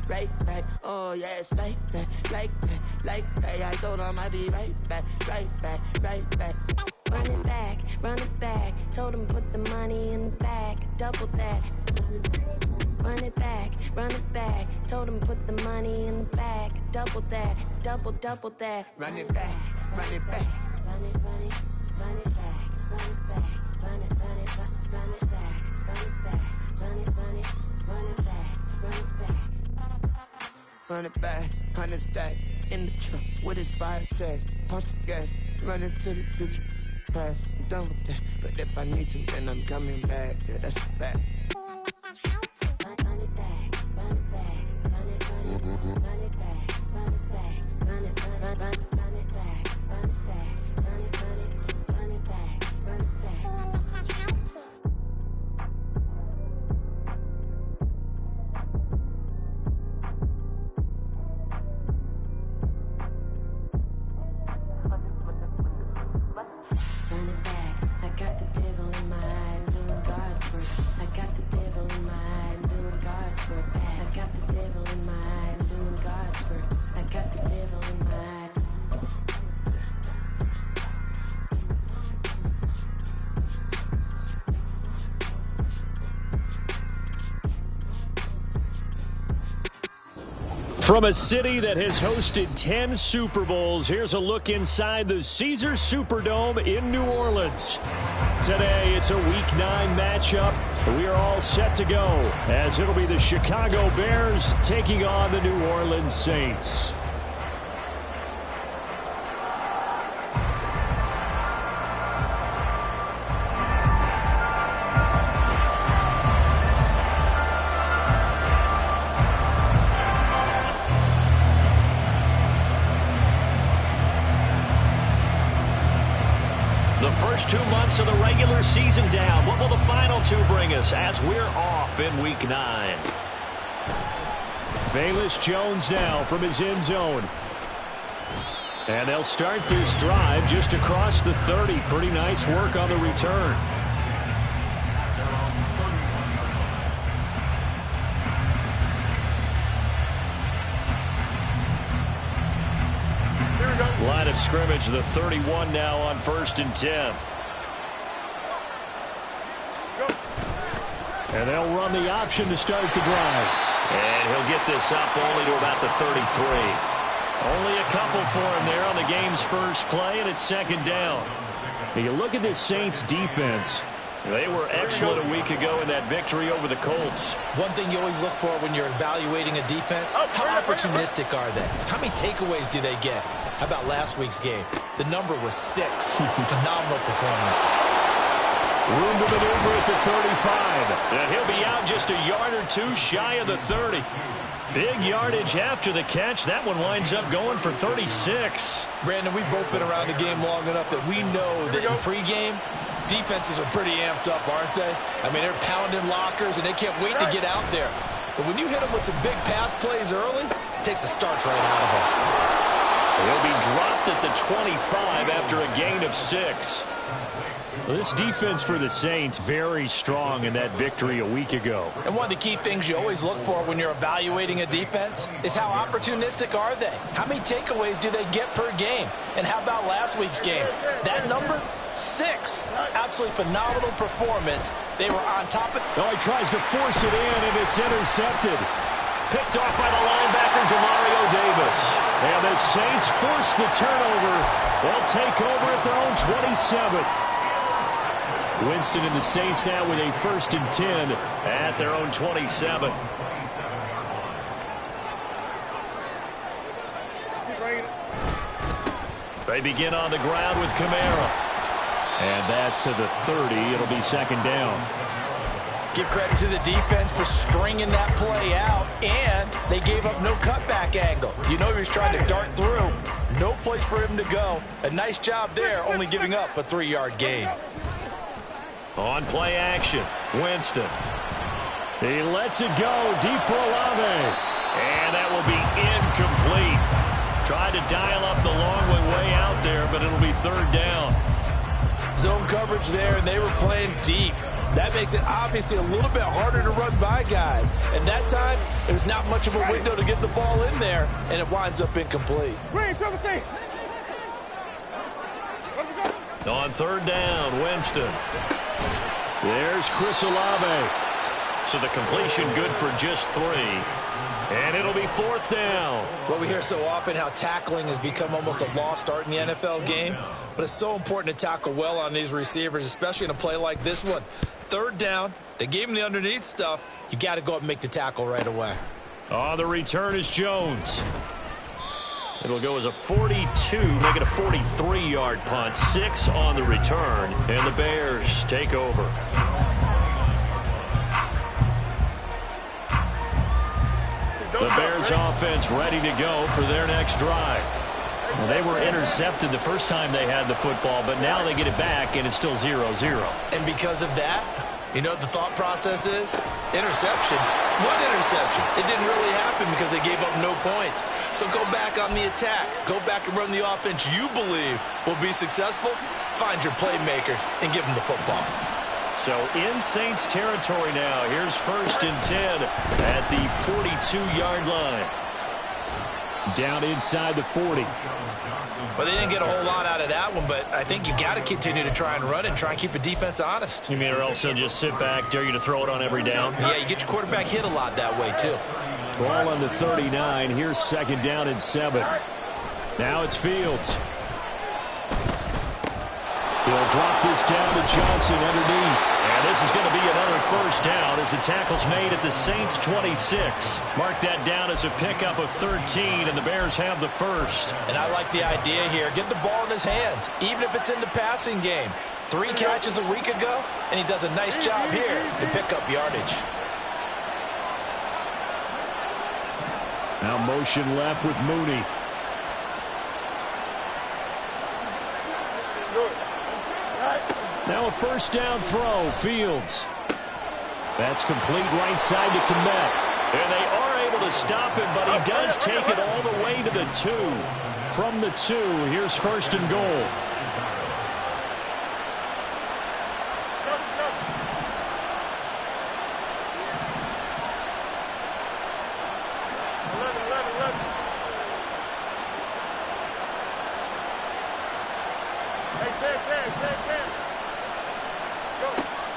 right back. Oh yeah, it's like that, like that, like that. I told him I'd be right back, right back, right back. Run it back. Told him put the money in the bag, double that. Run it back. Told him put the money in the bag, double that, double that. Run it back, run it back. Run it back, run it back, run it back, run it back, run it back, run it back, run it back. Run it back, 100 stack in the truck with his fire tag. Punch the gas, running to the future. Past, I'm done with that. But if I need to, then I'm coming back. Yeah, that's a fact. Run it back, run it back, run it back, run it back, run it back, run it back, run it back, run it back, run it back, run it back. Run it back, I got the devil in my eye, doing God's work. I got the devil in my eye, doing God's work. I got the devil in my eye, doing God's work. I got the devil in my eye. From a city that has hosted 10 Super Bowls, here's a look inside the Caesars Superdome in New Orleans. Today, it's a Week 9 matchup. We are all set to go, as it'll be the Chicago Bears taking on the New Orleans Saints. The first 2 months of the regular season down. What will the final 2 bring us as we're off in Week 9? Velus Jones now from his end zone. And they'll start this drive just across the 30. Pretty nice work on the return. Line of scrimmage, the 31 now on 1st and 10. And they'll run the option to start the drive. And he'll get this up only to about the 33. Only a couple for him there on the game's first play, and it's 2nd down. Now you look at this Saints defense. They were excellent a week ago in that victory over the Colts. One thing you always look for when you're evaluating a defense, how opportunistic are they? How many takeaways do they get? How about last week's game? The number was 6. Phenomenal performance. Room to maneuver at the 35. And he'll be out just a yard or 2 shy of the 30. Big yardage after the catch. That one winds up going for 36. Brandon, we've both been around the game long enough that we know that in pregame, defenses are pretty amped up, aren't they? I mean, they're pounding lockers, and they can't wait to get out there. But when you hit them with some big pass plays early, it takes the starch right out of them. He'll be dropped at the 25 after a gain of 6. Well, this defense for the Saints, very strong in that victory a week ago. And one of the key things you always look for when you're evaluating a defense is how opportunistic are they? How many takeaways do they get per game? And how about last week's game? That number? 6. Absolutely phenomenal performance. They were on top of it. Oh, he tries to force it in, and it's intercepted. Picked off by the linebacker, Demario Davis. And the Saints force the turnover. They'll take over at their own 27. Winston and the Saints now with a 1st and 10 at their own 27. They begin on the ground with Kamara. And that to the 30. It'll be 2nd down. Give credit to the defense for stringing that play out, and they gave up no cutback angle. You know he was trying to dart through. No place for him to go. A nice job there, only giving up a 3-yard gain. On play action, Winston. He lets it go deep for Olave. And that will be incomplete. Tried to dial up the long way out there, but it'll be 3rd down. Zone coverage there, and they were playing deep. That makes it obviously a little bit harder to run by guys. And that time, there's not much of a window to get the ball in there, and it winds up incomplete. On third down, Winston. There's Chris Olave. So the completion good for just 3. And it'll be fourth down. Well, we hear so often how tackling has become almost a lost art in the NFL game. But it's so important to tackle well on these receivers, especially in a play like this one. Third down, they gave him the underneath stuff. You got to go up and make the tackle right away. On the return is Jones. It'll go as a 42, make it a 43-yard punt. 6 on the return, and the Bears take over. The Bears offense ready to go for their next drive. Well, they were intercepted the first time they had the football, but now they get it back, and it's still 0-0. And because of that, you know what the thought process is? Interception. What interception? It didn't really happen because they gave up no points. So go back on the attack. Go back and run the offense you believe will be successful. Find your playmakers and give them the football. So in Saints territory now. Here's 1st and 10 at the 42-yard line. Down inside the 40. Well, they didn't get a whole lot out of that one, but I think you got to continue to try and run and try and keep the defense honest. You mean, or else they'll just sit back, dare you to throw it on every down? Yeah, you get your quarterback hit a lot that way, too. Ball on the 39. Here's 2nd down and 7. Now it's Fields. He'll drop this down to Johnson underneath. And this is going to be another first down as the tackle's made at the Saints 26. Mark that down as a pickup of 13, and the Bears have the first. And I like the idea here. Get the ball in his hands, even if it's in the passing game. 3 catches a week ago, and he does a nice job here to pick up yardage. Now motion left with Mooney. Now a first down throw, Fields. That's complete right side to Kmet. And they are able to stop him, but he does take it all the way to the 2. From the 2, here's 1st and goal.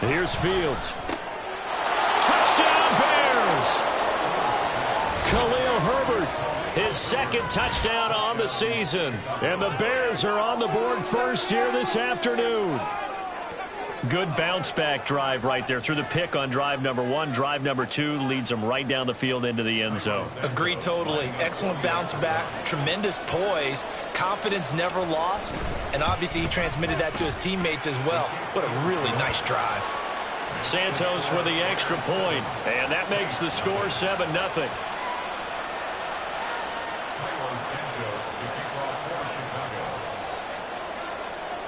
Here's Fields. Touchdown, Bears! Khalil Herbert, his 2nd touchdown on the season. And the Bears are on the board first here this afternoon. Good bounce-back drive right there through the pick on drive number 1. Drive number 2 leads them right down the field into the end zone. Agree totally. Excellent bounce back, tremendous poise, confidence never lost, and obviously he transmitted that to his teammates as well. What a really nice drive. Santos with the extra point, and that makes the score 7-0.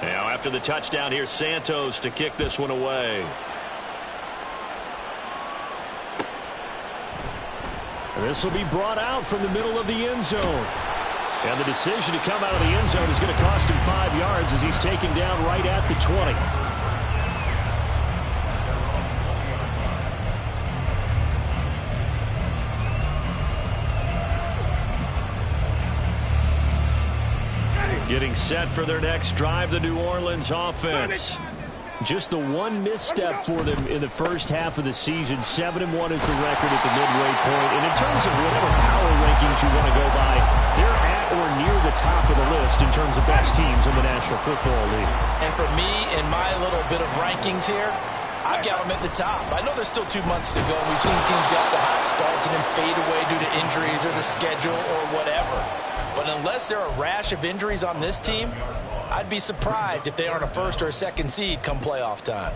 Now after the touchdown, here's Santos to kick this one away. This will be brought out from the middle of the end zone. And the decision to come out of the end zone is going to cost him 5 yards as he's taken down right at the 20. Getting set for their next drive, the New Orleans offense. Just the one misstep for them in the first half of the season. 7-1 is the record at the midway point. And in terms of whatever power rankings you want to go by, they're at or near the top of the list in terms of best teams in the National Football League. And for me, in my little bit of rankings here, I've got them at the top. I know there's still 2 months to go, and we've seen teams get off the hot starts and then fade away due to injuries or the schedule or whatever. But unless there are a rash of injuries on this team, I'd be surprised if they aren't a 1st or a 2nd seed come playoff time.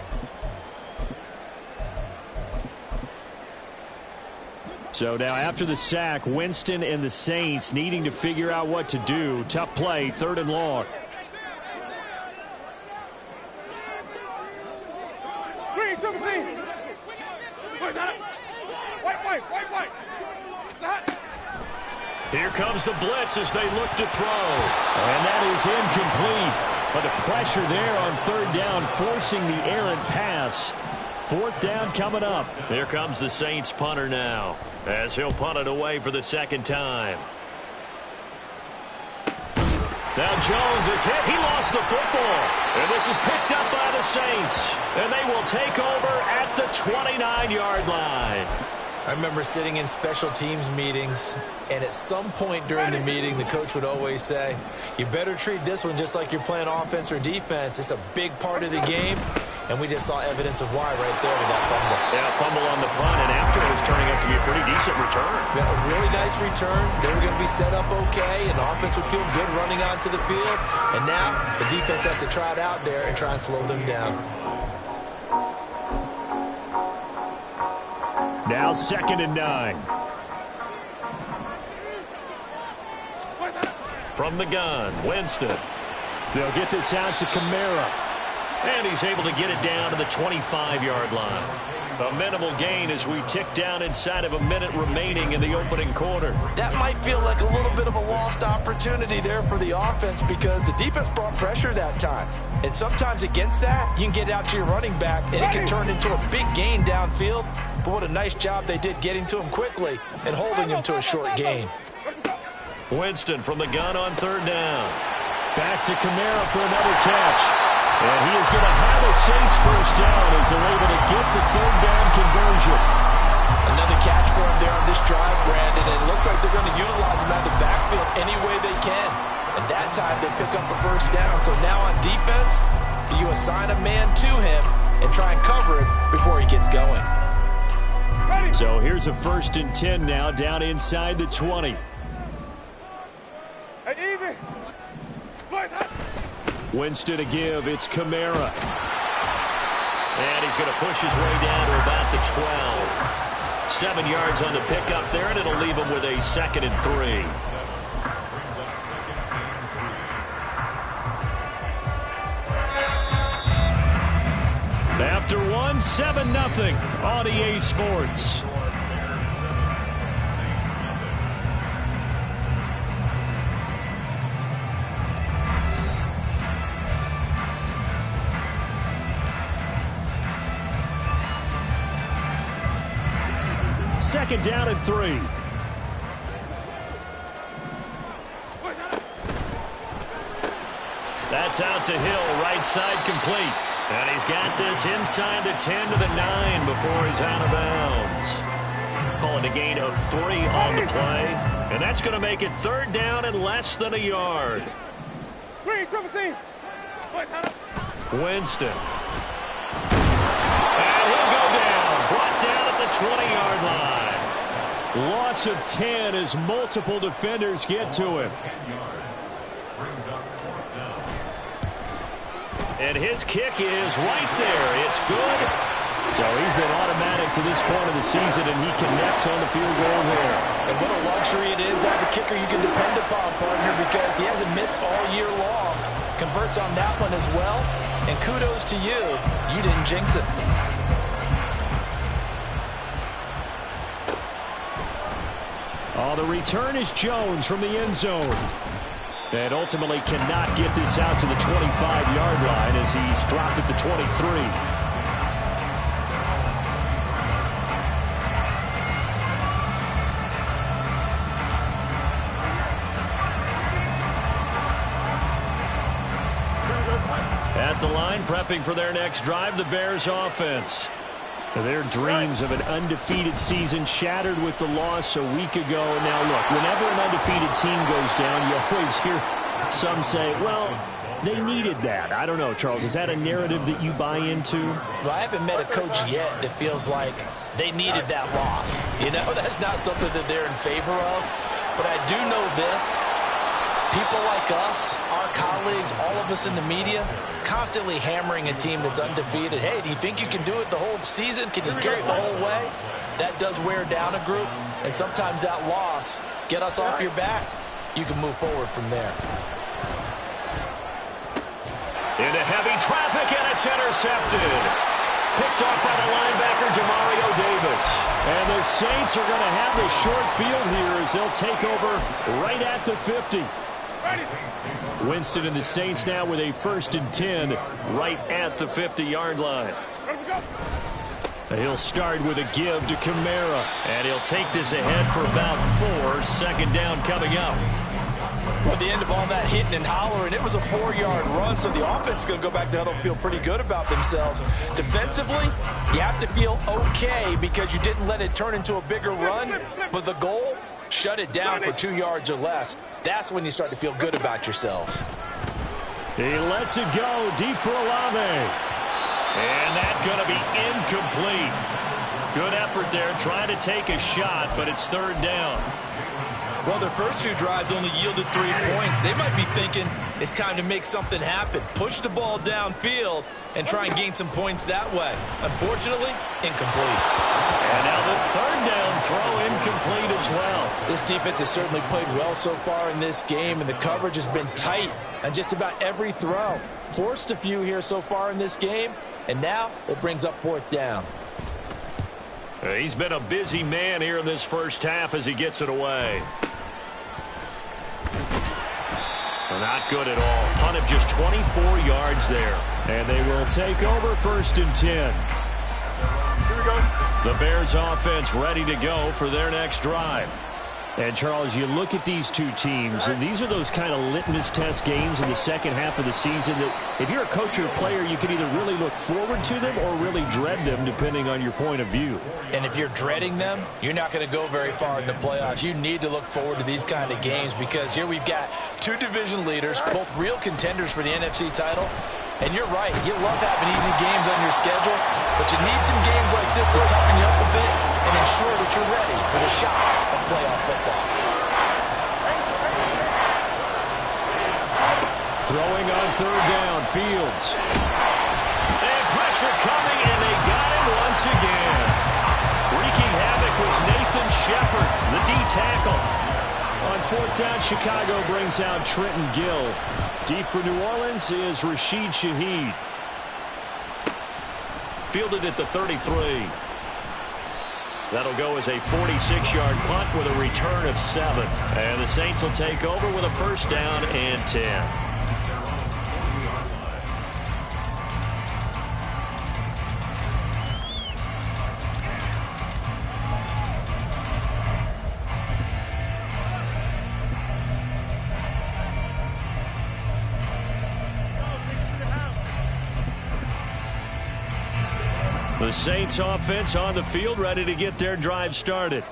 So now after the sack, Winston and the Saints needing to figure out what to do. Tough play, 3rd and long. Here comes the blitz as they look to throw. And that is incomplete. But the pressure there on 3rd down, forcing the errant pass. 4th down coming up. Here comes the Saints punter now, as he'll punt it away for the 2nd time. Now Jones is hit. He lost the football. And this is picked up by the Saints. And they will take over at the 29-yard line. I remember sitting in special teams meetings, and at some point during the meeting, the coach would always say, you better treat this one just like you're playing offense or defense. It's a big part of the game, and we just saw evidence of why right there with that fumble. Yeah, fumble on the punt, and after it was turning out to be a pretty decent return. Yeah, a really nice return. They were going to be set up okay, and the offense would feel good running onto the field. And now the defense has to try it out there and try and slow them down. Now 2nd and 9. From the gun, Winston. They'll get this out to Kamara. And he's able to get it down to the 25-yard line. A minimal gain as we tick down inside of a minute remaining in the opening quarter. That might feel like a little bit of a lost opportunity there for the offense because the defense brought pressure that time. And sometimes against that, you can get out to your running back, and it can turn into a big gain downfield. But what a nice job they did getting to him quickly and holding him to a short gain. Winston from the gun on 3rd down. Back to Kamara for another catch. And he is going to have a Saints 1st down as they're able to get the 3rd down conversion. Another catch for him there on this drive, Brandon. And it looks like they're going to utilize him out of the backfield any way they can. And that time they pick up a 1st down. So now on defense, you assign a man to him and try and cover it before he gets going. So here's a 1st and 10 now down inside the 20. Winston to give. It's Kamara. And he's going to push his way down to about the 12. 7 yards on the pickup there, and it'll leave him with a 2nd and 3. After 1, 7-0 on EA Sports. Second down and 3. That's out to Hill, right side complete. And he's got this inside the 10 to the 9 before he's out of bounds. Calling a gain of 3 on the play. And that's going to make it 3rd down and less than a yard. Winston. And he'll go down. Brought down at the 20-yard line. Loss of 10 as multiple defenders get to him. And his kick is right there. It's good. So he's been automatic to this point of the season, and he connects on the field goal there. And what a luxury it is to have a kicker you can depend upon, partner, because he hasn't missed all year long. Converts on that one as well. And kudos to you. You didn't jinx it. Oh, the return is Jones from the end zone. And ultimately cannot get this out to the 25-yard line as he's dropped at the 23. At the line, prepping for their next drive, the Bears offense. Their dreams of an undefeated season shattered with the loss a week ago. Now, look, whenever an undefeated team goes down, you always hear some say, well, they needed that. I don't know, Charles. Is that a narrative that you buy into? Well, I haven't met a coach yet that feels like they needed that loss. You know, that's not something that they're in favor of. But I do know this. People like us, our colleagues, all of us in the media, constantly hammering a team that's undefeated. Hey, do you think you can do it the whole season? Can you carry it the whole way? That does wear down a group, and sometimes that loss, get us off your back, you can move forward from there. Into heavy traffic, and it's intercepted. Picked off by the linebacker, Demario Davis. And the Saints are going to have the short field here as they'll take over right at the 50. Winston and the Saints now with a 1st and 10 right at the 50-yard line. He'll start with a give to Kamara, and he'll take this ahead for about 4. Second down coming up. Well, at the end of all that hitting and hollering, it was a 4-yard run, so the offense is going to go back to huddle and feel pretty good about themselves. Defensively, you have to feel okay because you didn't let it turn into a bigger run, but the goal, shut it down for 2 yards or less. That's when you start to feel good about yourselves. He lets it go deep for Olave. And that's going to be incomplete. Good effort there, trying to take a shot, but it's third down. Well, their first 2 drives only yielded 3 points. They might be thinking it's time to make something happen. Push the ball downfield and try and gain some points that way. Unfortunately, incomplete. And now the third down throw incomplete as well. This defense has certainly played well so far in this game, and the coverage has been tight on just about every throw. Forced a few here so far in this game, and now it brings up fourth down. He's been a busy man here in this first half as he gets it away. Not good at all. Punt of just 24 yards there. And they will take over first and 10. Here we go. The Bears offense ready to go for their next drive. And, Charles, you look at these two teams, and these are those kind of litmus test games in the second half of the season that if you're a coach or a player, you can either really look forward to them or really dread them, depending on your point of view. And if you're dreading them, you're not going to go very far in the playoffs. You need to look forward to these kind of games because here we've got 2 division leaders, both real contenders for the NFC title. And you're right, you love having easy games on your schedule, but you need some games like this to toughen you up a bit and ensure that you're ready for the shock of playoff football. Throwing on third down, Fields. And pressure coming, and they got him once again. Wreaking havoc was Nathan Shepard, the D tackle. On fourth down, Chicago brings out Trenton Gill. Deep for New Orleans is Rashid Shaheed. Fielded at the 33. That'll go as a 46-yard punt with a return of 7. And the Saints will take over with a first down and 10. The Saints offense on the field ready to get their drive started.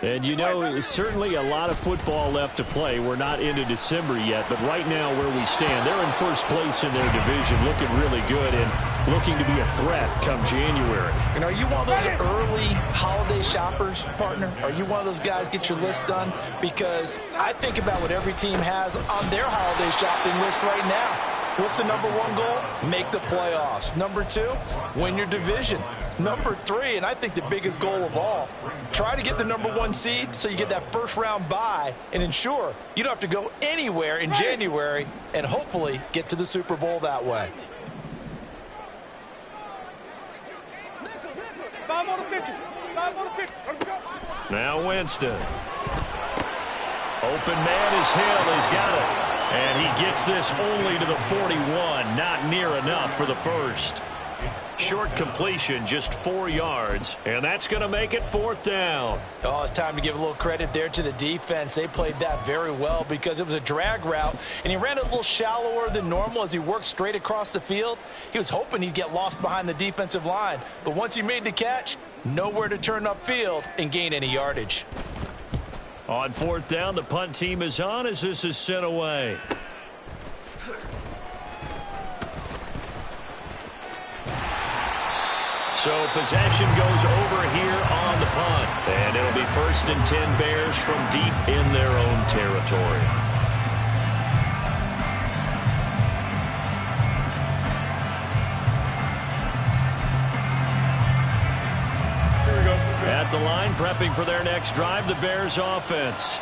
And you know, certainly a lot of football left to play. We're not into December yet, but right now where we stand, they're in first place in their division, looking really good and looking to be a threat come January. And are you one of those early holiday shoppers, partner? Are you one of those guys get your list done? Because I think about what every team has on their holiday shopping list right now. What's the number 1 goal? Make the playoffs. Number 2, win your division. Number 3, and I think the biggest goal of all, try to get the number 1 seed so you get that first round bye and ensure you don't have to go anywhere in January and hopefully get to the Super Bowl that way. Now Winston. Open man is Hill. He's got it. And he gets this only to the 41. Not near enough for the first. Short completion, just 4 yards. And that's going to make it fourth down. Oh, it's time to give a little credit there to the defense. They played that very well because it was a drag route. And he ran it a little shallower than normal as he worked straight across the field. He was hoping he'd get lost behind the defensive line. But once he made the catch, nowhere to turn upfield and gain any yardage. On fourth down, the punt team is on as this is sent away. So possession goes over here on the punt. And it'll be first and 10 Bears from deep in their own territory. At the line, prepping for their next drive, the Bears offense.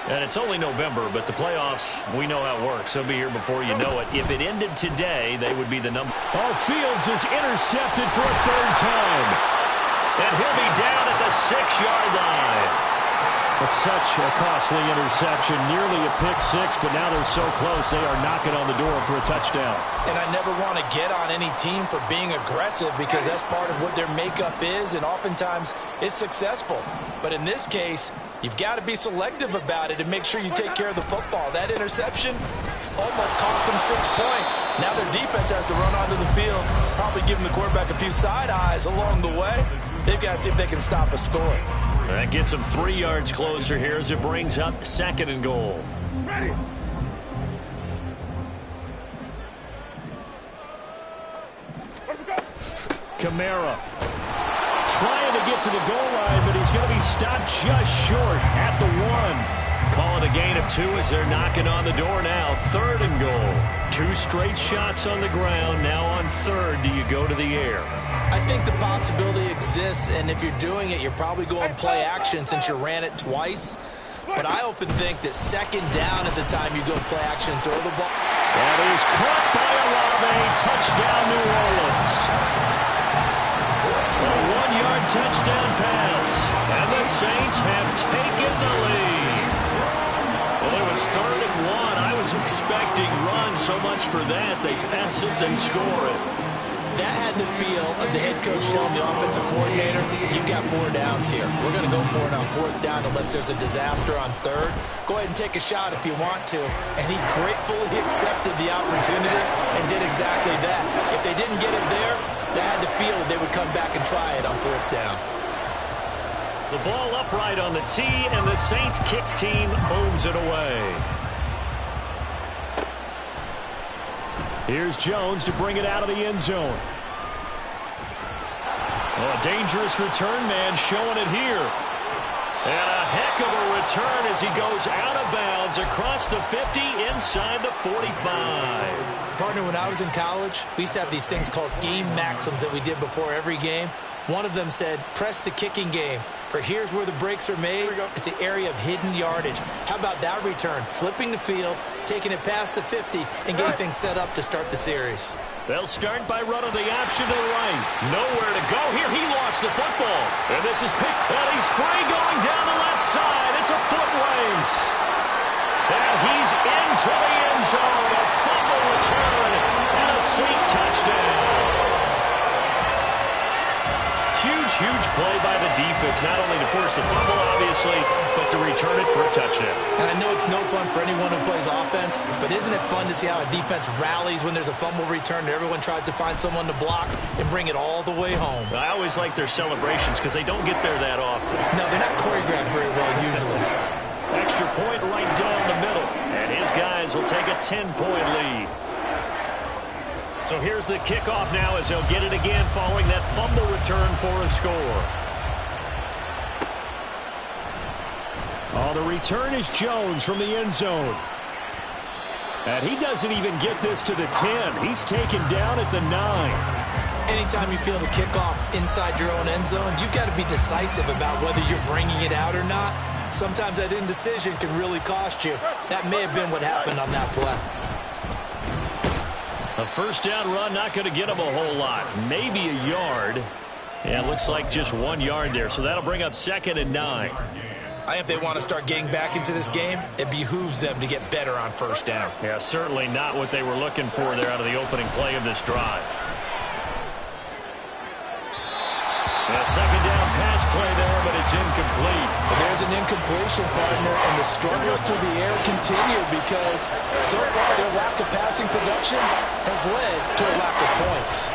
And it's only November, but the playoffs, we know how it works. They'll be here before you know it. If it ended today, they would be the number. Oh, Fields is intercepted for a third time. And he'll be down at the 6-yard line. It's such a costly interception, nearly a pick six, but now they're so close they are knocking on the door for a touchdown. And I never want to get on any team for being aggressive because that's part of what their makeup is, and oftentimes it's successful. But in this case, you've got to be selective about it and make sure you take care of the football. That interception almost cost them 6 points. Now their defense has to run onto the field, probably giving the quarterback a few side eyes along the way. They've got to see if they can stop a score. That gets them 3 yards closer here as it brings up 2nd and goal. Ready. Kamara trying to get to the goal line, but he's going to be stopped just short at the 1. Call it a gain of 2 as they're knocking on the door now. 3rd and goal. 2 straight shots on the ground. Now on 3rd, do you go to the air? I think the possibility exists, and if you're doing it, you're probably going play action since you ran it twice. But I often think that 2nd down is the time you go play action and throw the ball. That is caught by Olave. Touchdown, New Orleans. A 1-yard touchdown pass, and the Saints have taken the lead. Well, it was 3rd and 1. I was expecting run, so much for that. They pass it, they score it. That had the feel of the head coach telling the offensive coordinator, you've got 4 downs here. We're going to go for it on 4th down unless there's a disaster on 3rd. Go ahead and take a shot if you want to. And he gratefully accepted the opportunity and did exactly that. If they didn't get it there, they had the feel that they would come back and try it on 4th down. The ball upright on the tee, and the Saints kick team owns it away. Here's Jones to bring it out of the end zone. Oh, a dangerous return man showing it here. And a heck of a return as he goes out of bounds across the 50 inside the 45. Partner, when I was in college, we used to have these things called game maxims that we did before every game. One of them said, press the kicking game. For here's where the breaks are made. It's the area of hidden yardage. How about that return? Flipping the field, taking it past the 50, and getting things set up to start the series. They'll start by running the option to the right. Nowhere to go here. He lost the football. And this is picked. And he's free going down the left side. It's a foot race. And he's into the end zone. A fumble return and a Saint touchdown. Huge play by the defense, not only to force the fumble, obviously, but to return it for a touchdown. And I know it's no fun for anyone who plays offense, but isn't it fun to see how a defense rallies when there's a fumble return and everyone tries to find someone to block and bring it all the way home? I always like their celebrations because they don't get there that often. No, they're not choreographed very well usually. Extra point right down the middle, and his guys will take a 10-point lead. So here's the kickoff now as they'll get it again following that fumble return for a score. Oh, the return is Jones from the end zone. And he doesn't even get this to the 10. He's taken down at the 9. Anytime you feel the kickoff inside your own end zone, you've got to be decisive about whether you're bringing it out or not. Sometimes that indecision can really cost you. That may have been what happened on that play. A first down run, not going to get him a whole lot. Maybe a yard. Yeah, it looks like just 1 yard there. So that'll bring up 2nd and 9. I think if they want to start getting back into this game, it behooves them to get better on first down. Yeah, certainly not what they were looking for there out of the opening play of this drive. A second down pass play there, but it's incomplete. And there's an incompletion, partner, and the struggles through the air continue because so far their lack of passing production has led to a lack of points.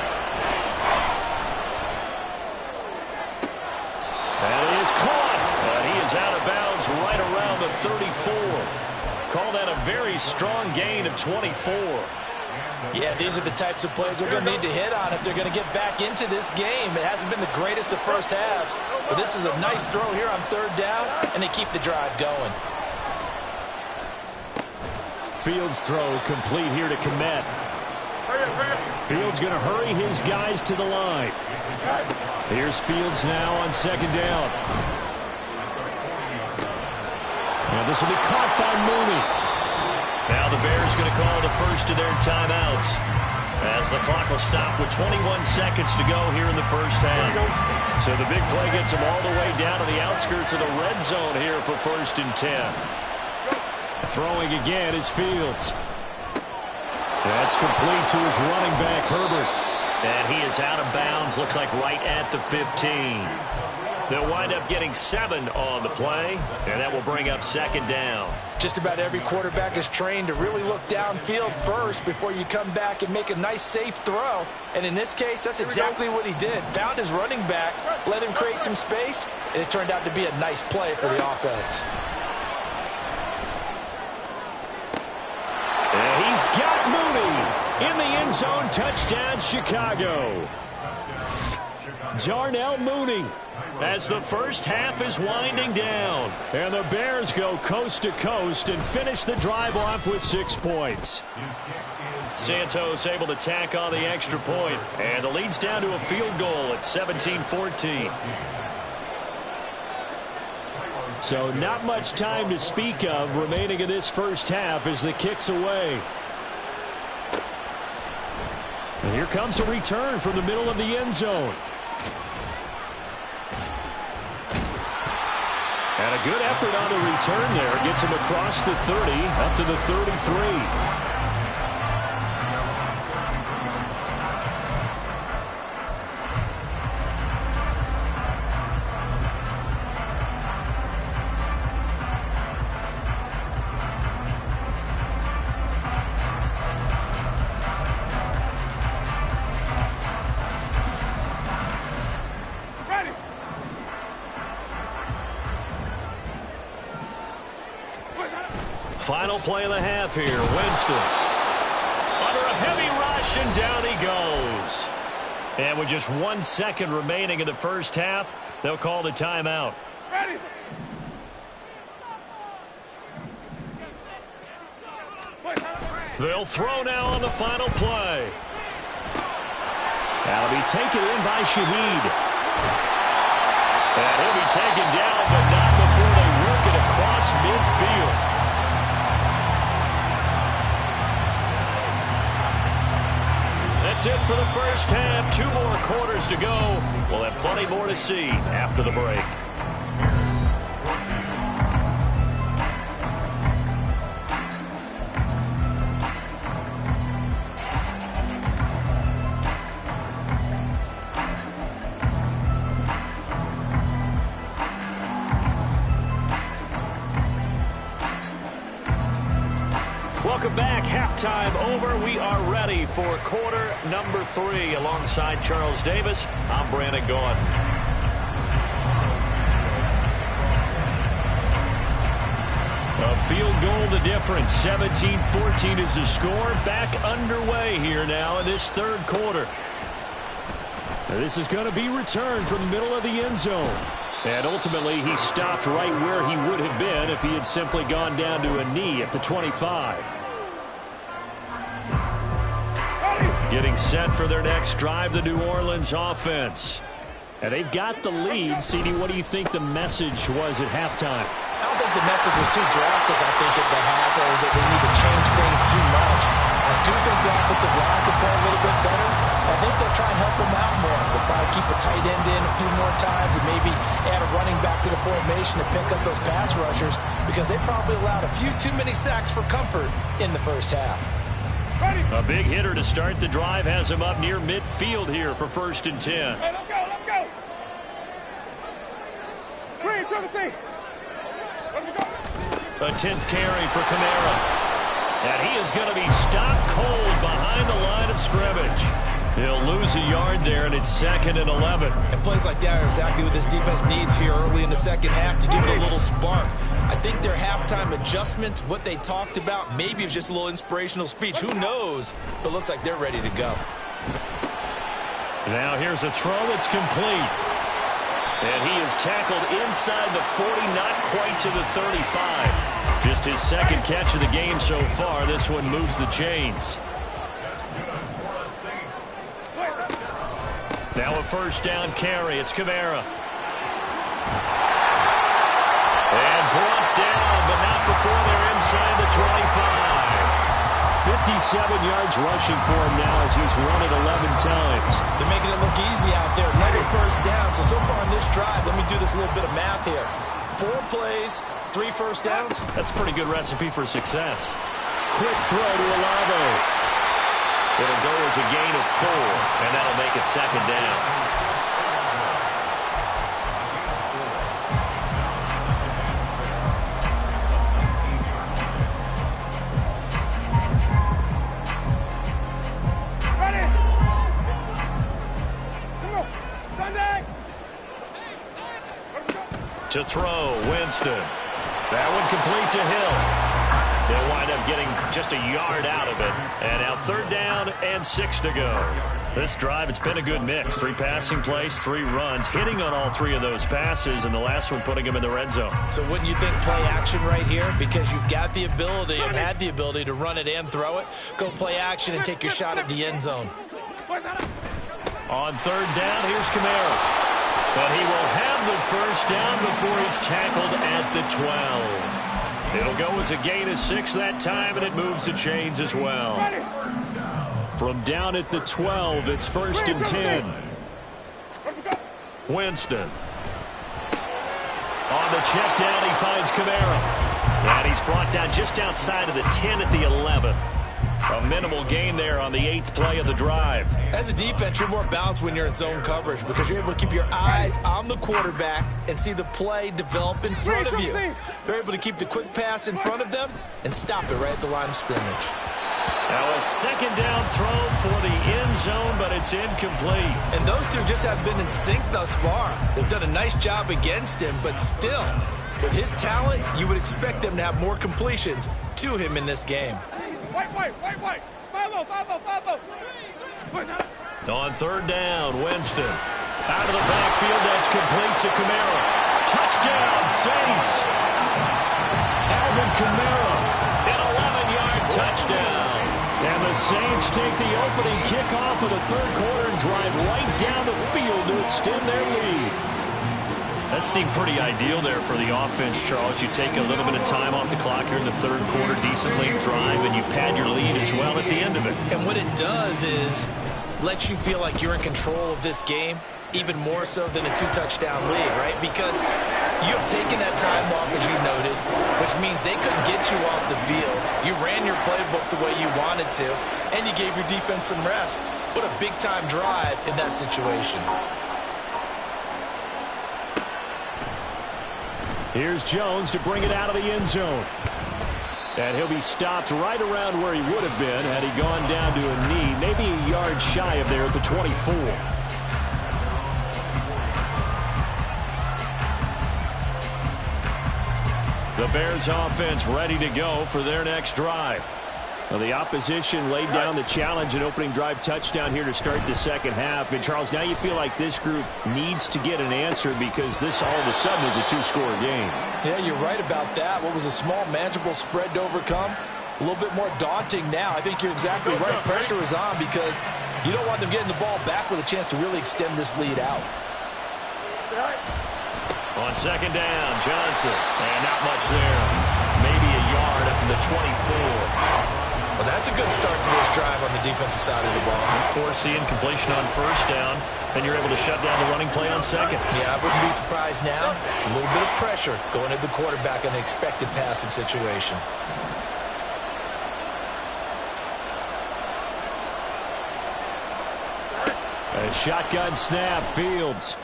And he is caught. He is out of bounds right around the 34. Call that a very strong gain of 24. Yeah, these are the types of plays they're going to need to hit on if they're going to get back into this game. It hasn't been the greatest of first halves, but this is a nice throw here on 3rd down, and they keep the drive going. Fields throw complete here to Komet. Fields going to hurry his guys to the line. Here's Fields now on 2nd down. And this will be caught by Mooney. Now the Bears going to call the first of their timeouts as the clock will stop with 21 seconds to go here in the first half. So the big play gets him all the way down to the outskirts of the red zone here for 1st and 10. Throwing again is Fields. That's complete to his running back, Herbert. And he is out of bounds, looks like right at the 15. They'll wind up getting 7 on the play, and that will bring up 2nd down. Just about every quarterback is trained to really look downfield first before you come back and make a nice, safe throw. And in this case, that's exactly what he did. Found his running back, let him create some space, and it turned out to be a nice play for the offense. And he's got Mooney in the end zone. Touchdown, Chicago. Darnell Mooney as the first half is winding down. And the Bears go coast to coast and finish the drive off with 6 points. Santos able to tack on the extra point. And the lead's down to a field goal at 17-14. So not much time to speak of remaining in this first half as the kick's away. And here comes a return from the middle of the end zone. And a good effort on the return there. Gets him across the 30 up to the 33. Final play of the half here. Winston under a heavy rush, and down he goes. And with just 1 second remaining in the first half, they'll call the timeout. Ready. They'll throw now on the final play. That'll be taken in by Shaheed. And he'll be taken down, but not before they work it across midfield. That's it for the first half. 2 more quarters to go. We'll have plenty more to see after the break. Welcome back. Halftime over. We are ready for quarter number 3. Alongside Charles Davis, I'm Brandon Gaughan. A field goal the difference. 17-14 is the score. Back underway here now in this 3rd quarter. Now this is going to be returned from the middle of the end zone. And ultimately, he stopped right where he would have been if he had simply gone down to a knee at the 25. Getting set for their next drive, the New Orleans offense. And they've got the lead. CD, what do you think the message was at halftime? I don't think the message was too drastic, I think, at the half, or that they need to change things too much. I do think the offensive line could play a little bit better. I think they'll try and help them out more. They'll probably keep a tight end in a few more times and maybe add a running back to the formation to pick up those pass rushers, because they probably allowed a few too many sacks for comfort in the first half. A big hitter to start the drive has him up near midfield here for 1st and 10. Hey, let's go, let's go. Screen, 17. A 10th carry for Kamara. And he is going to be stopped cold behind the line of scrimmage. He'll lose a yard there, and it's 2nd and 11. And plays like that are exactly what this defense needs here early in the second half to give it a little spark. I think their halftime adjustments, what they talked about, maybe it's just a little inspirational speech. Who knows? But looks like they're ready to go. Now here's a throw that's complete. And he is tackled inside the 40, not quite to the 35. Just his 2nd catch of the game so far. This one moves the chains. Now a 1st down carry. It's Kamara. And brought down, but not before they're inside the 25. yards rushing for him now as he's run it 11 times. They're making it look easy out there. Another first down. So far on this drive, let me do this little bit of math here. 4 plays, 3 first downs. That's a pretty good recipe for success. Quick throw to Olave. It'll go as a gain of 4, and that'll make it second down. To throw, Winston. That one complete to Hill. They'll wind up getting just a yard out of it. And now 3rd down and 6 to go. This drive, it's been a good mix. 3 passing plays, 3 runs, hitting on all 3 of those passes, and the last one putting them in the red zone. So wouldn't you think play action right here? Because you've got the ability and had the ability to run it and throw it. Go play action and take your shot at the end zone. On 3rd down, here's Kamara. But he will have the first down before he's tackled at the 12. It'll go as a gain of 6 that time, and it moves the chains as well. From down at the 12, it's 1st and 10. Winston. On the check down, he finds Kamara. And he's brought down just outside of the 10 at the 11. A minimal gain there on the 8th play of the drive. As a defense, you're more balanced when you're in zone coverage because you're able to keep your eyes on the quarterback and see the play develop in front of you. They're able to keep the quick pass in front of them and stop it right at the line of scrimmage. Now a 2nd down throw for the end zone, but it's incomplete. And those two just have been in sync thus far. They've done a nice job against him, but still, with his talent, you would expect them to have more completions to him in this game. Wait. Follow. On 3rd down, Winston. Out of the backfield, that's complete to Kamara. Touchdown, Saints. Alvin Kamara, an 11-yard touchdown. And the Saints take the opening kickoff of the 3rd quarter and drive right down the field to extend their lead. That seemed pretty ideal there for the offense, Charles. You take a little bit of time off the clock here in the 3rd quarter, decent length drive, and you pad your lead as well at the end of it. And what it does is let you feel like you're in control of this game, even more so than a 2-touchdown lead, right? Because you have taken that time off, as you noted, which means they couldn't get you off the field. You ran your playbook the way you wanted to, and you gave your defense some rest. What a big-time drive in that situation. Here's Jones to bring it out of the end zone. And he'll be stopped right around where he would have been had he gone down to a knee, maybe a yard shy of there at the 24. The Bears offense ready to go for their next drive. Well, the opposition laid down the challenge and opening drive touchdown here to start the 2nd half. And, Charles, now you feel like this group needs to get an answer because this all of a sudden is a 2-score game. Yeah, you're right about that. What was a small, manageable spread to overcome? A little bit more daunting now. I think you're exactly right. Pressure is on because you don't want them getting the ball back with a chance to really extend this lead out. On 2nd down, Johnson. And not much there. Maybe a yard up to the 24. Well, that's a good start to this drive on the defensive side of the ball. Force the incompletion on 1st down, and you're able to shut down the running play on 2nd. Yeah, I wouldn't be surprised now. A little bit of pressure going at the quarterback in an expected passing situation. A shotgun snap, Fields.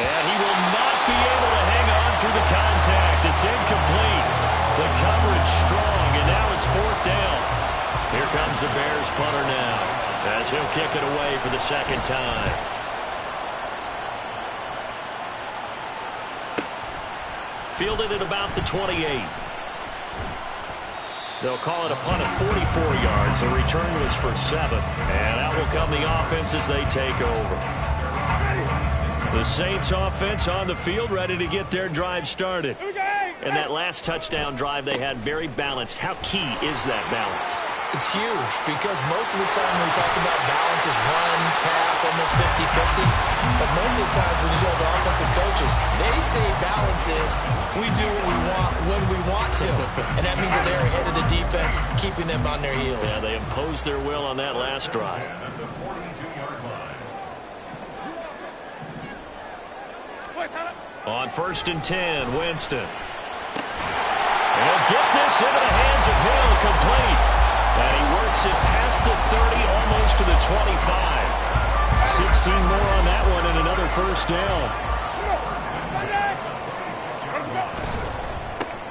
And he will not be able to hang on through the contact. It's incomplete. The coverage strong, and now it's 4th down. Here comes the Bears punter now, as he'll kick it away for the 2nd time. Fielded at about the 28. They'll call it a punt of 44 yards. The return was for 7. And out will come the offense as they take over. The Saints offense on the field ready to get their drive started. And that last touchdown drive they had very balanced. How key is that balance? It's huge because most of the time when we talk about balance is run, pass, almost 50-50. But most of the times when you talk to offensive coaches, they say balance is we do what we want when we want to. And that means that they're ahead of the defense, keeping them on their heels. Yeah, they imposed their will on that last drive. On 1st and 10, Winston. He'll get this into the hands of Hill, complete. And he works it past the 30, almost to the 25. 16 more on that one and another first down.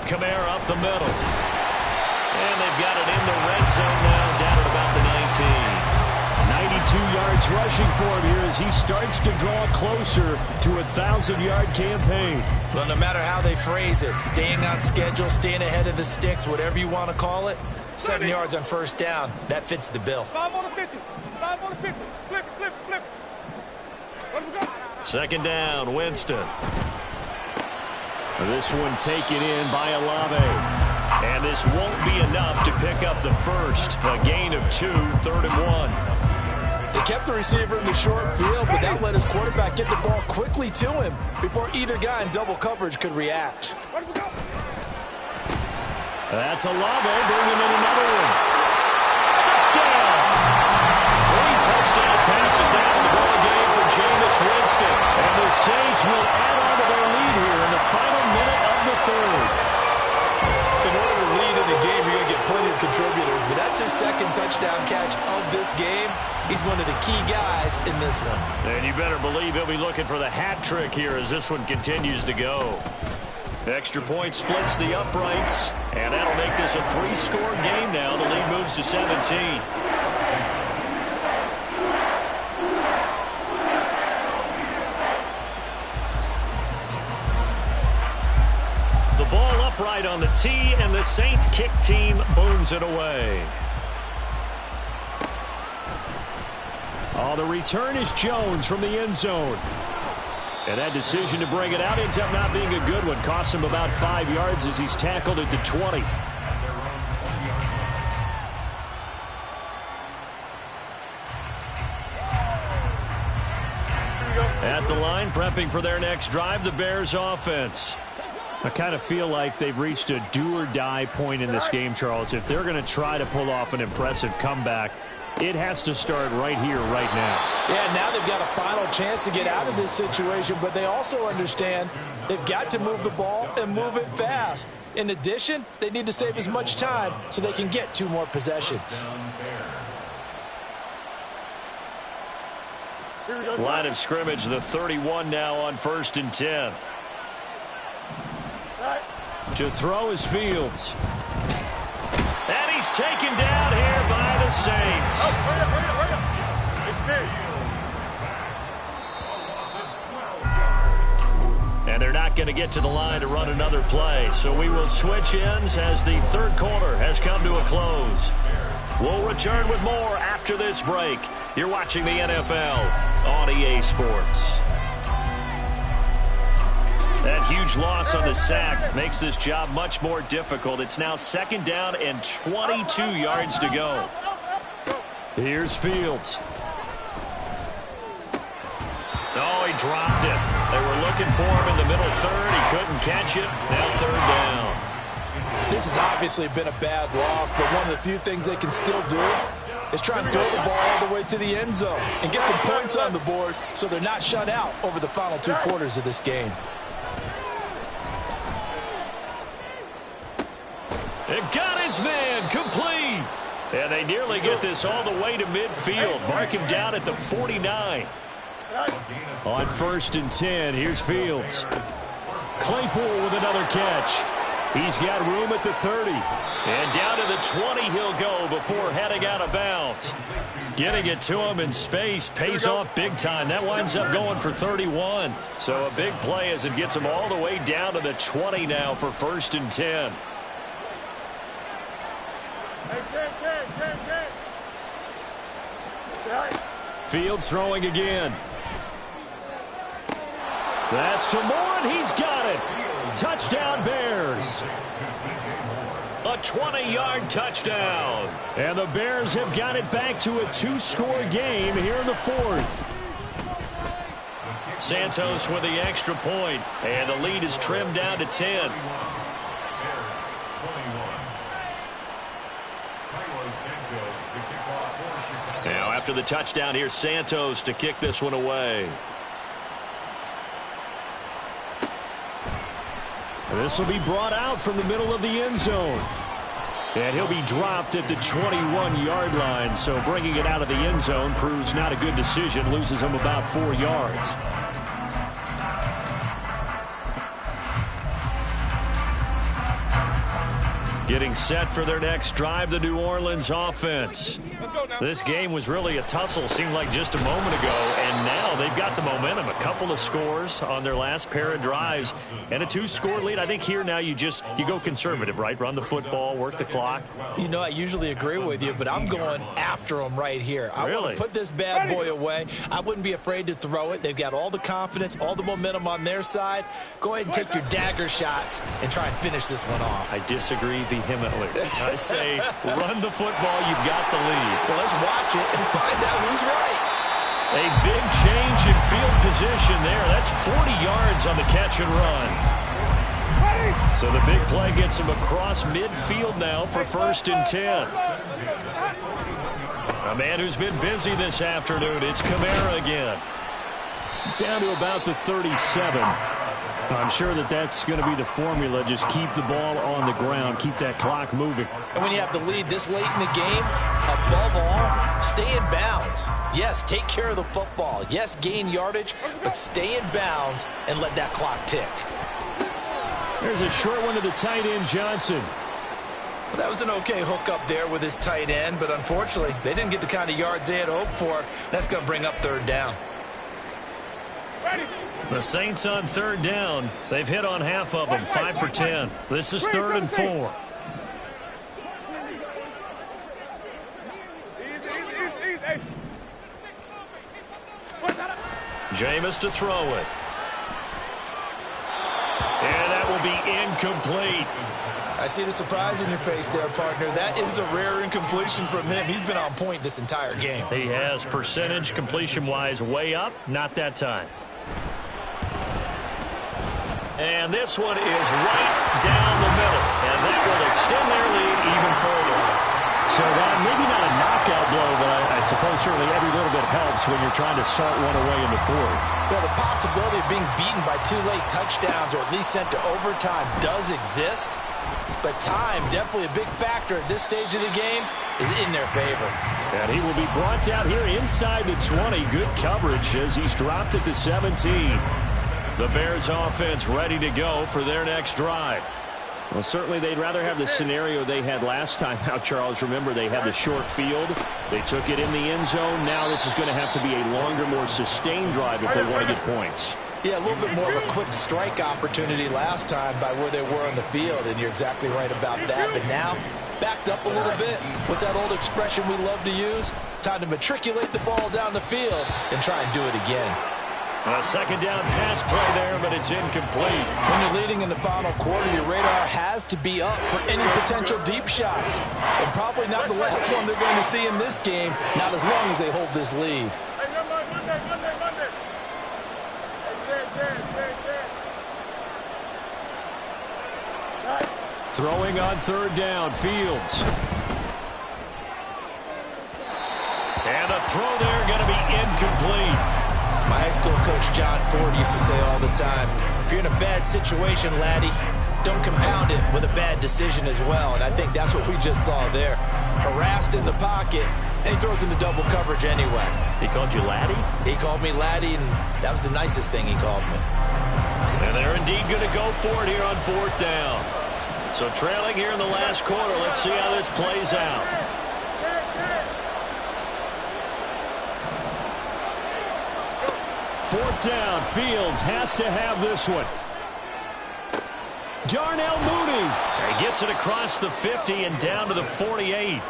Kamara up the middle. And they've got it in the red zone now, down at about the 19. 92 yards rushing for him here as he starts to draw closer to a 1,000-yard campaign. Well, no matter how they phrase it, staying on schedule, staying ahead of the sticks, whatever you want to call it, 7 yards on first down, that fits the bill. 5 on the 50. 5 on the 50. Flip it. Let him go. 2nd down, Winston. This one taken in by Olave. And this won't be enough to pick up the first. A gain of 2, 3rd and 1. They kept the receiver in the short field, but that let his quarterback get the ball quickly to him before either guy in double coverage could react. That's Olave bringing in another one. Touchdown! 3 touchdown passes now in the ball game for Jameis Winston. And the Saints will add on to their lead here in the final minute of the 3rd. In order to lead in a game, you're going to get plenty of contributors, but that's his 2nd touchdown catch of this game. He's one of the key guys in this one. And you better believe he'll be looking for the hat trick here as this one continues to go. Extra point splits the uprights, and that'll make this a 3-score game now. The lead moves to 17. The ball upright on the tee, and the Saints kick team booms it away. Oh, the return is Jones from the end zone. And that decision to bring it out ends up not being a good one. Costs him about 5 yards as he's tackled at the 20. At the line, prepping for their next drive, the Bears offense. I kind of feel like they've reached a do-or-die point in this game, Charles. If they're going to try to pull off an impressive comeback, it has to start right here, right now. Yeah, now they've got a final chance to get out of this situation, but they also understand they've got to move the ball and move it fast. In addition, they need to save as much time so they can get 2 more possessions. Line of scrimmage, the 31 now on 1st and 10. To throw is Fields. And he's taken down here by the Saints. Hurry up. It's me. And they're not going to get to the line to run another play. So we will switch ends as the 3rd quarter has come to a close. We'll return with more after this break. You're watching the NFL on EA Sports. That huge loss on the sack makes this job much more difficult. It's now 2nd down and 22 yards to go. Here's Fields. Oh, he dropped it. They were looking for him in the middle 3rd. He couldn't catch it. Now 3rd down. This has obviously been a bad loss, but one of the few things they can still do is try and throw the ball all the way to the end zone and get some points on the board so they're not shut out over the final 2 quarters of this game. It got his man complete. And they nearly get this all the way to midfield. Mark him down at the 49. On 1st and 10, here's Fields. Claypool with another catch. He's got room at the 30. And down to the 20 he'll go before heading out of bounds. Getting it to him in space pays off big time. That winds up going for 31. So a big play as it gets him all the way down to the 20 now for 1st and 10. Fields throwing again. That's to Moore, and he's got it. Touchdown, Bears. A 20-yard touchdown. And the Bears have got it back to a 2-score game here in the fourth. Santos with the extra point, and the lead is trimmed down to 10. Now after the touchdown, here's Santos to kick this one away. This will be brought out from the middle of the end zone. And he'll be dropped at the 21-yard line, so bringing it out of the end zone proves not a good decision, loses him about 4 yards. Getting set for their next drive, the New Orleans offense. This game was really a tussle, seemed like just a moment ago, and now they've got the momentum. A couple of scores on their last pair of drives, and a 2-score lead. I think here now you go conservative, right? Run the football, work the clock. You know, I usually agree with you, but I'm going after them right here. I want to put this bad boy away. I wouldn't be afraid to throw it. They've got all the confidence, all the momentum on their side. Go ahead and take your dagger shots and try and finish this one off. I disagree vehemently. I say run the football. You've got the lead. Well, let's watch it and find out who's right. A big change in field position there. That's 40 yards on the catch and run. So the big play gets him across midfield now for 1st and 10. A man who's been busy this afternoon. It's Kamara again. Down to about the 37. I'm sure that's going to be the formula. Just keep the ball on the ground. Keep that clock moving. And when you have the lead this late in the game, above all, stay in bounds. Yes, take care of the football. Yes, gain yardage, but stay in bounds and let that clock tick. There's a short one to the tight end, Johnson. Well, that was an okay hook up there with his tight end, but unfortunately, they didn't get the kind of yards they had hoped for. That's going to bring up 3rd down. The Saints on 3rd down. They've hit on half of them, 5 for 10. This is 3rd and 4. Jameis to throw it. And that will be incomplete. I see the surprise in your face there, partner. That is a rare incompletion from him. He's been on point this entire game. He has percentage completion-wise way up. Not that time. And this one is right down the middle. And that will extend their lead even further. So that maybe not a knockout blow, but I suppose certainly every little bit helps when you're trying to start one away in the fourth. Well, the possibility of being beaten by 2 late touchdowns or at least sent to overtime does exist. But time, definitely a big factor at this stage of the game, is in their favor. And he will be brought down here inside the 20. Good coverage as he's dropped at the 17. The Bears offense ready to go for their next drive. Well, certainly they'd rather have the scenario they had last time out, Charles. Remember, they had the short field. They took it in the end zone. Now this is going to have to be a longer, more sustained drive if they want to get points. Yeah, a little bit more of a quick strike opportunity last time by where they were on the field, and you're exactly right about that. But now, backed up a little bit. What's that old expression we love to use? Time to matriculate the ball down the field and try and do it again. A 2nd down pass play there, but it's incomplete. When you're leading in the final quarter, your radar has to be up for any potential deep shots. And probably not the last one they're going to see in this game, not as long as they hold this lead. Throwing on 3rd down, Fields. And a throw there going to be incomplete. My high school coach, John Ford, used to say all the time, if you're in a bad situation, laddie, don't compound it with a bad decision as well. And I think that's what we just saw there. Harassed in the pocket, and he throws into double coverage anyway. He called you laddie? He called me laddie, and that was the nicest thing he called me. And they're indeed going to go for it here on 4th down. So trailing here in the last quarter. Let's see how this plays out. Fourth down. Fields has to have this one. Darnell Mooney. He gets it across the 50 and down to the 48.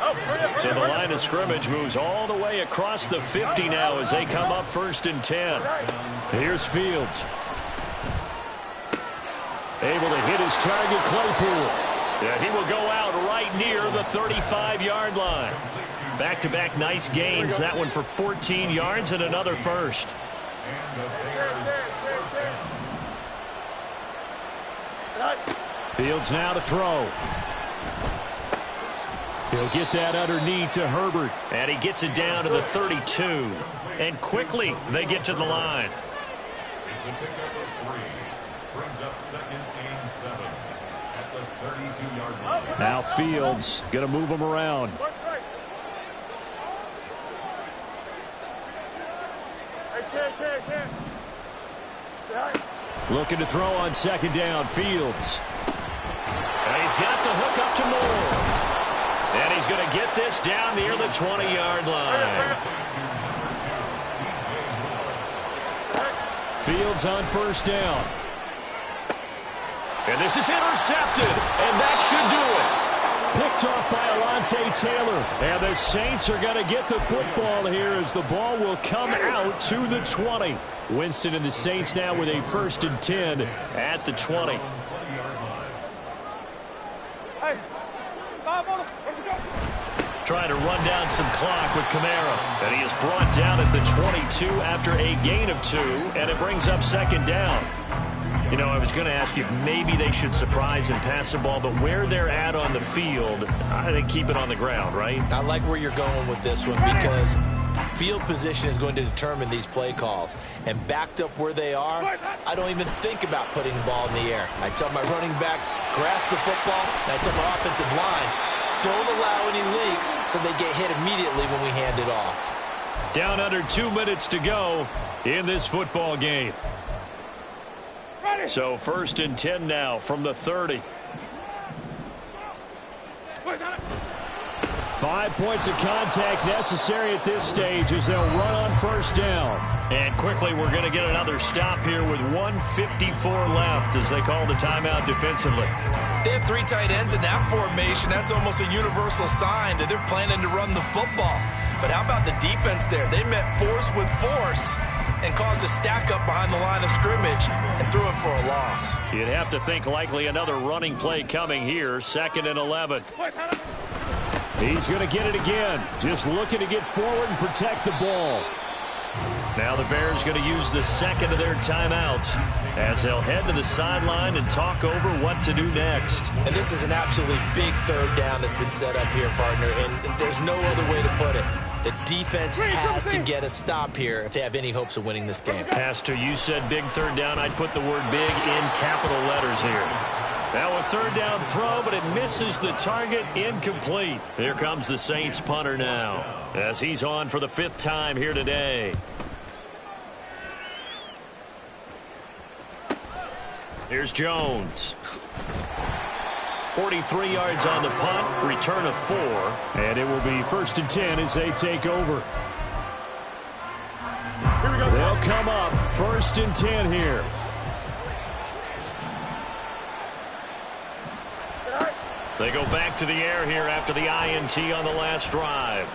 So the line of scrimmage moves all the way across the 50 now as they come up 1st and 10. Here's Fields. Able to hit his target, Claypool. Yeah, he will go out right near the 35-yard line. Back-to-back nice gains. That one for 14 yards and another first. Fields now to throw. He'll get that underneath to Herbert. And he gets it down to the 32. And quickly they get to the line. It's a pickup of 3. Brings up 2nd and 7 at the 32-yard line. Now Fields going to move him around. Looking to throw on 2nd down. Fields. And he's got the hook up to Moore. And he's going to get this down near the 20-yard line. Fields on 1st down. And this is intercepted. And that should do it. Picked off by Alontae Taylor. And the Saints are going to get the football here as the ball will come out to the 20. Winston and the Saints now with a 1st and 10 at the 20. Trying to run down some clock with Kamara. And he is brought down at the 22 after a gain of 2. And it brings up 2nd down. You know, I was going to ask you if maybe they should surprise and pass the ball, but where they're at on the field, I think keep it on the ground, right? I like where you're going with this one because field position is going to determine these play calls. And backed up where they are, I don't even think about putting the ball in the air. I tell my running backs, grasp the football, and I tell my offensive line, don't allow any leaks so they get hit immediately when we hand it off. Down under 2 minutes to go in this football game. So 1st and 10 now from the 30. 5 points of contact necessary at this stage as they'll run on 1st down. And quickly we're going to get another stop here with 1:54 left as they call the timeout defensively. They have 3 tight ends in that formation. That's almost a universal sign that they're planning to run the football. But how about the defense there? They met force with force and caused a stack up behind the line of scrimmage and threw him for a loss. You'd have to think likely another running play coming here. 2nd and 11. He's going to get it again. Just looking to get forward and protect the ball. Now the Bears going to use the 2nd of their timeouts as they'll head to the sideline and talk over what to do next. And this is an absolutely big 3rd down that's been set up here, partner, and there's no other way to put it. The defense has to get a stop here if they have any hopes of winning this game. Pastor, you said big 3rd down. I'd put the word big in capital letters here. Now a 3rd down throw, but it misses the target. Incomplete. Here comes the Saints punter now as he's on for the 5th time here today. Here's Jones. 43 yards on the punt, return of 4, and it will be 1st and 10 as they take over. They'll come up 1st and 10 here. They go back to the air here after the INT on the last drive.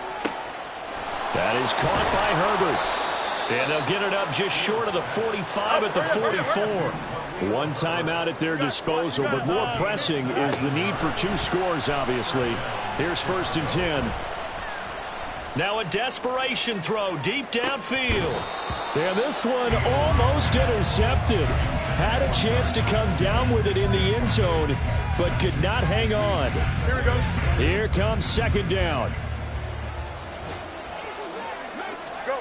That is caught by Herbert. And they'll get it up just short of the 45 at the 44. One timeout at their disposal, but more pressing is the need for 2 scores, obviously. Here's 1st and 10. Now a desperation throw deep downfield. And this one almost intercepted. Had a chance to come down with it in the end zone, but could not hang on. Here we go. Here comes 2nd down. Go.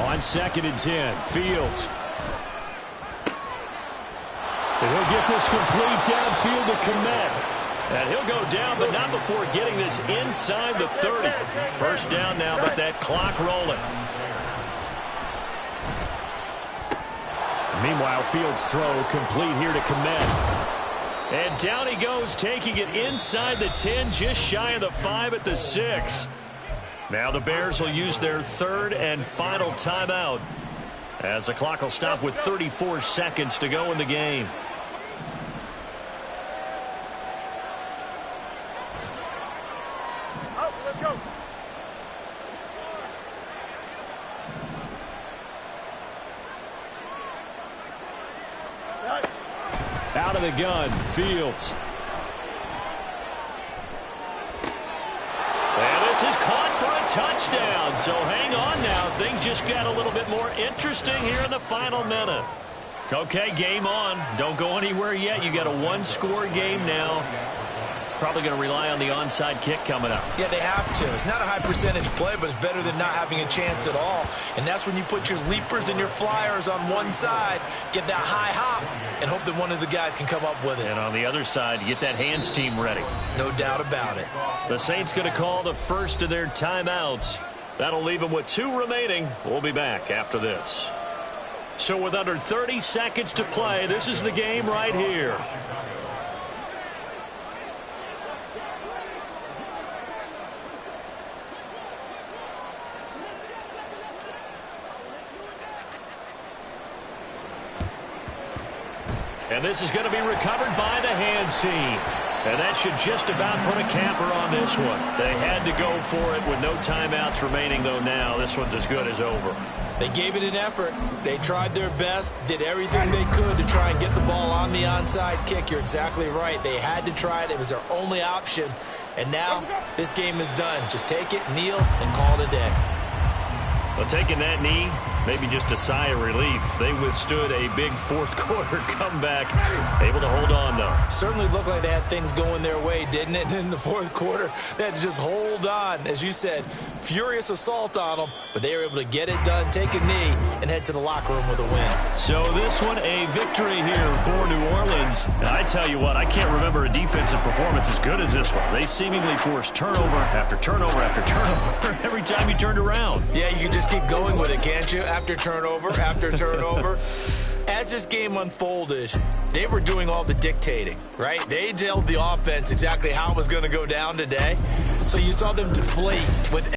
On 2nd and 10, Fields. And he'll get this complete downfield to Komet. And he'll go down, but not before getting this inside the 30. 1st down now, but that clock rolling. Meanwhile, Fields' throw complete here to Komet. And down he goes, taking it inside the 10, just shy of the 5 at the 6. Now the Bears will use their 3rd and final timeout as the clock will stop with 34 seconds to go in the game. Let's go. Out of the gun, Fields. This is caught for a touchdown. So hang on now. Things just got a little bit more interesting here in the final minute. Okay, game on. Don't go anywhere yet. You got a one-score game now. Probably going to rely on the onside kick coming up. Yeah, they have to. It's not a high-percentage play, but it's better than not having a chance at all. And that's when you put your leapers and your flyers on one side, get that high hop, and hope that one of the guys can come up with it. And on the other side, you get that hands team ready. No doubt about it. The Saints going to call the first of their timeouts. That'll leave them with 2 remaining. We'll be back after this. So with under 30 seconds to play, this is the game right here. And this is going to be recovered by the hands team. And that should just about put a capper on this one. They had to go for it with no timeouts remaining, though now this one's as good as over. They gave it an effort. They tried their best, did everything they could to try and get the ball on the onside kick. You're exactly right. They had to try it. It was their only option. And now this game is done. Just take it, kneel, and call it a day. Well, taking that knee, maybe just a sigh of relief. They withstood a big fourth-quarter comeback, able to hold on, though. Certainly looked like they had things going their way, didn't it? And in the fourth quarter, they had to just hold on. As you said, furious assault on them, but they were able to get it done, take a knee, and head to the locker room with a win. So this one, a victory here for New Orleans. And I tell you what, I can't remember a defensive performance as good as this one. They seemingly forced turnover after turnover after turnover every time you turned around. Yeah, you can just keep going with it, can't you? After turnover, after turnover. As this game unfolded, they were doing all the dictating, right? They told the offense exactly how it was going to go down today. So you saw them deflate with